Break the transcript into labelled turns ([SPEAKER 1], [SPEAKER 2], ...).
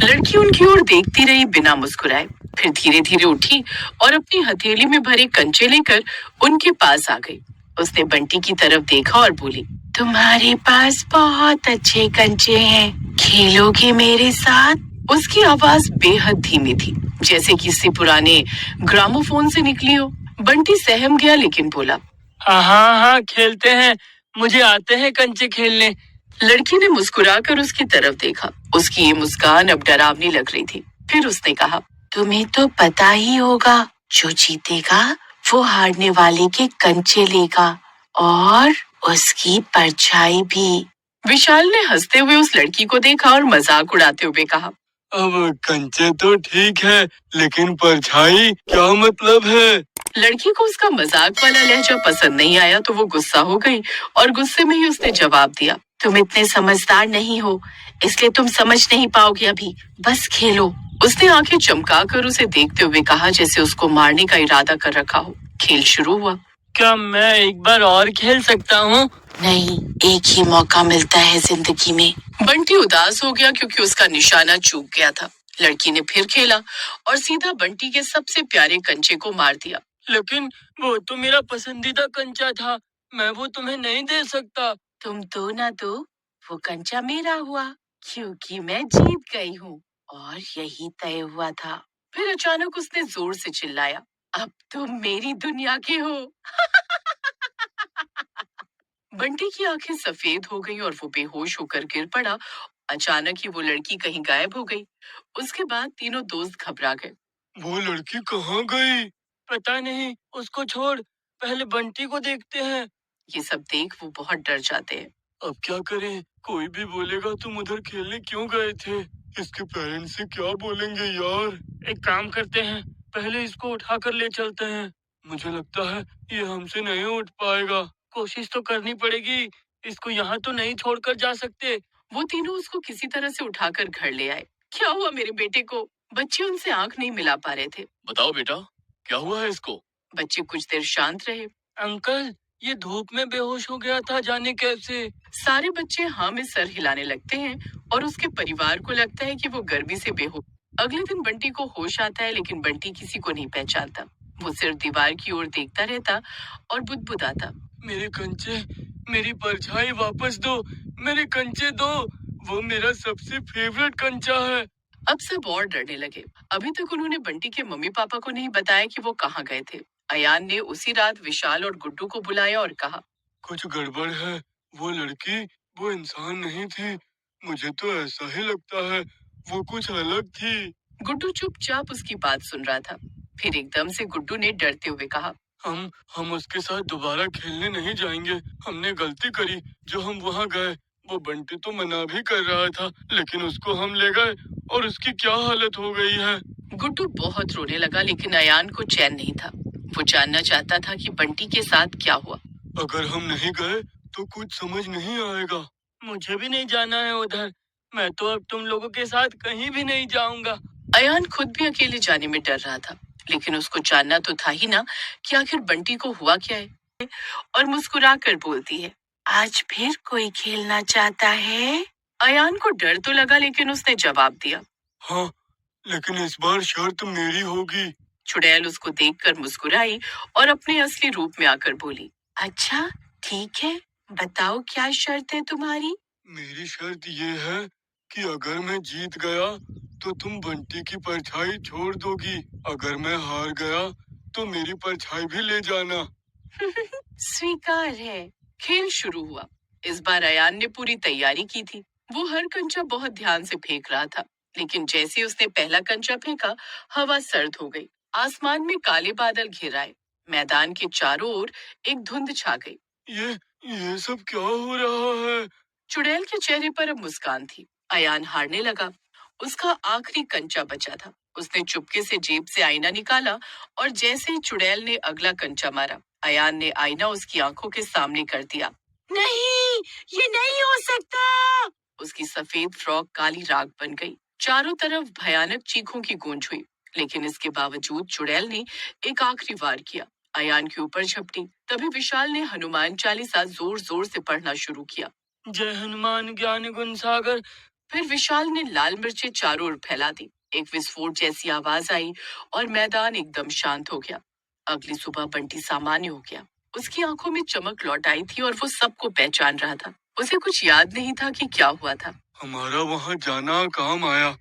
[SPEAKER 1] लड़की उनकी ओर देखती रही बिना मुस्कुराए। फिर धीरे धीरे उठी और अपनी हथेली में भरे कंचे लेकर उनके पास आ गई। उसने बंटी की तरफ देखा और बोली, तुम्हारे पास बहुत अच्छे कंचे हैं, खेलोगे मेरे साथ? उसकी आवाज बेहद धीमी थी, जैसे किसी पुराने ग्रामोफोन से निकली हो। बंटी सहम गया लेकिन बोला,
[SPEAKER 2] हाँ हाँ हाँ, खेलते हैं, मुझे आते हैं कंचे खेलने।
[SPEAKER 1] लड़की ने मुस्कुराकर उसकी तरफ देखा। उसकी ये मुस्कान अब डरावनी लग रही थी। फिर उसने कहा, तुम्हें तो पता ही होगा, जो जीतेगा वो हारने वाले के कंचे लेगा और उसकी परछाई भी। विशाल ने हंसते हुए उस लड़की को देखा और मजाक उड़ाते हुए कहा,
[SPEAKER 2] अब कंचे तो ठीक है, लेकिन परछाई क्या मतलब है?
[SPEAKER 1] लड़की को उसका मजाक वाला लहजा पसंद नहीं आया तो वो गुस्सा हो गई और गुस्से में ही उसने जवाब दिया, तुम इतने समझदार नहीं हो, इसलिए तुम समझ नहीं पाओगे अभी, बस खेलो। उसने आंखें चमकाकर उसे देखते हुए कहा, जैसे उसको मारने का इरादा कर रखा हो। खेल शुरू हुआ।
[SPEAKER 2] क्या मैं एक बार और खेल सकता हूँ?
[SPEAKER 1] नहीं, एक ही मौका मिलता है जिंदगी में। बंटी उदास हो गया क्योंकि उसका निशाना चूक गया था। लड़की ने फिर खेला और सीधा बंटी के सबसे प्यारे कंचे को मार दिया।
[SPEAKER 2] लेकिन वो तो मेरा पसंदीदा कंचा था, मैं वो तुम्हें नहीं दे सकता।
[SPEAKER 1] तुम दो ना दो, वो कंचा मेरा हुआ, क्योंकि मैं जीत गई हूँ और यही तय हुआ था। फिर अचानक उसने जोर से चिल्लाया, अब तुम मेरी दुनिया के हो। बंटी की आंखें सफेद हो गईं और वो बेहोश होकर गिर पड़ा। अचानक ही वो लड़की कहीं गायब हो गई। उसके बाद तीनों दोस्त घबरा गए।
[SPEAKER 2] वो लड़की कहाँ गई? पता नहीं, उसको छोड़, पहले बंटी को देखते हैं।
[SPEAKER 1] ये सब देख वो बहुत डर जाते हैं।
[SPEAKER 2] अब क्या करें? कोई भी बोलेगा तुम उधर खेलने क्यों गए थे। इसके पेरेंट्स से क्या बोलेंगे यार। एक काम करते हैं, पहले इसको उठा कर ले चलते हैं। मुझे लगता है ये हमसे नहीं उठ पाएगा। कोशिश तो करनी पड़ेगी, इसको यहाँ तो नहीं छोड़कर जा सकते।
[SPEAKER 1] वो तीनों उसको किसी तरह से उठाकर घर ले आए। क्या हुआ मेरे बेटे को? बच्चे उनसे आंख नहीं मिला पा रहे थे।
[SPEAKER 2] बताओ बेटा, क्या हुआ है इसको?
[SPEAKER 1] बच्चे कुछ देर शांत रहे।
[SPEAKER 2] अंकल, ये धूप में बेहोश हो गया था, जाने कैसे।
[SPEAKER 1] सारे बच्चे हाँ में सर हिलाने लगते हैं और उसके परिवार को लगता है कि वो गर्मी से बेहोश। अगले दिन बंटी को होश आता है, लेकिन बंटी किसी को नहीं पहचानता। वो सिर्फ दीवार की ओर देखता रहता और बुदबुदाता,
[SPEAKER 2] मेरे कंचे, मेरी परछाई वापस दो, मेरे कंचे दो, वो मेरा सबसे फेवरेट कंचा है।
[SPEAKER 1] अब सब और डरने लगे। अभी तक उन्होंने बंटी के मम्मी पापा को नहीं बताया कि वो कहाँ गए थे। अयान ने उसी रात विशाल और गुड्डू को बुलाया और कहा,
[SPEAKER 2] कुछ गड़बड़ है, वो लड़की वो इंसान नहीं थी, मुझे तो ऐसा ही लगता है, वो कुछ अलग थी।
[SPEAKER 1] गुड्डू चुपचाप उसकी बात सुन रहा था। फिर एकदम से गुड्डू ने डरते हुए कहा,
[SPEAKER 2] हम उसके साथ दोबारा खेलने नहीं जाएंगे, हमने गलती करी जो हम वहाँ गए। वो बंटी तो मना भी कर रहा था, लेकिन उसको हम ले गए और उसकी क्या हालत हो गई है।
[SPEAKER 1] गुड्डू बहुत रोने लगा, लेकिन अयान को चैन नहीं था। वो जानना चाहता था कि बंटी के साथ क्या हुआ।
[SPEAKER 2] अगर हम नहीं गए तो कुछ समझ नहीं आएगा। मुझे भी नहीं जाना है उधर, मैं तो अब तुम लोगों के साथ कहीं भी नहीं जाऊंगा।
[SPEAKER 1] अयान खुद भी अकेले जाने में डर रहा था, लेकिन उसको जानना तो था ही ना कि आखिर बंटी को हुआ क्या है। और मुस्कुरा कर बोलती है, आज फिर कोई खेलना चाहता है? अयान को डर तो लगा, लेकिन उसने जवाब दिया,
[SPEAKER 2] हाँ, लेकिन इस बार शर्त मेरी होगी।
[SPEAKER 1] चुड़ैल उसको देखकर मुस्कुराई और अपने असली रूप में आकर बोली, अच्छा ठीक है, बताओ क्या शर्त है तुम्हारी?
[SPEAKER 2] मेरी शर्त ये है कि अगर मैं जीत गया तो तुम बंटी की परछाई छोड़ दोगी, अगर मैं हार गया तो मेरी परछाई भी ले जाना।
[SPEAKER 1] स्वीकार है। खेल शुरू हुआ। इस बार अयान ने पूरी तैयारी की थी। वो हर कंचा बहुत ध्यान से फेंक रहा था, लेकिन जैसे ही उसने पहला कंचा फेंका, हवा सर्द हो गई। आसमान में काले बादल घिर आए। मैदान के चारों ओर एक धुंध छा गई।
[SPEAKER 2] ये ये सब क्या हो रहा है?
[SPEAKER 1] चुड़ैल के चेहरे पर अब मुस्कान थी। अयान हारने लगा। उसका आखिरी कंचा बचा था। उसने चुपके से जेब से आईना निकाला और जैसे ही चुड़ैल ने अगला कंचा मारा, अयान ने आईना उसकी आंखों के सामने कर दिया। नहीं, ये नहीं हो सकता। उसकी सफेद फ्रॉक काली राख बन गई। चारों तरफ भयानक चीखों की गूंज हुई, लेकिन इसके बावजूद चुड़ैल ने एक आखिरी वार किया। अयान के ऊपर झपटी। तभी विशाल ने हनुमान चालीसा जोर जोर से पढ़ना शुरू किया।
[SPEAKER 2] जय हनुमान ज्ञान गुण सागर,
[SPEAKER 1] फिर विशाल ने लाल मिर्चें चारों ओर फैला दी। एक विस्फोट जैसी आवाज आई और मैदान एकदम शांत हो गया। अगली सुबह बंटी सामान्य हो गया। उसकी आंखों में चमक लौट आई थी और वो सबको पहचान रहा था। उसे कुछ याद नहीं था कि क्या हुआ था।
[SPEAKER 2] हमारा वहाँ जाना काम आया।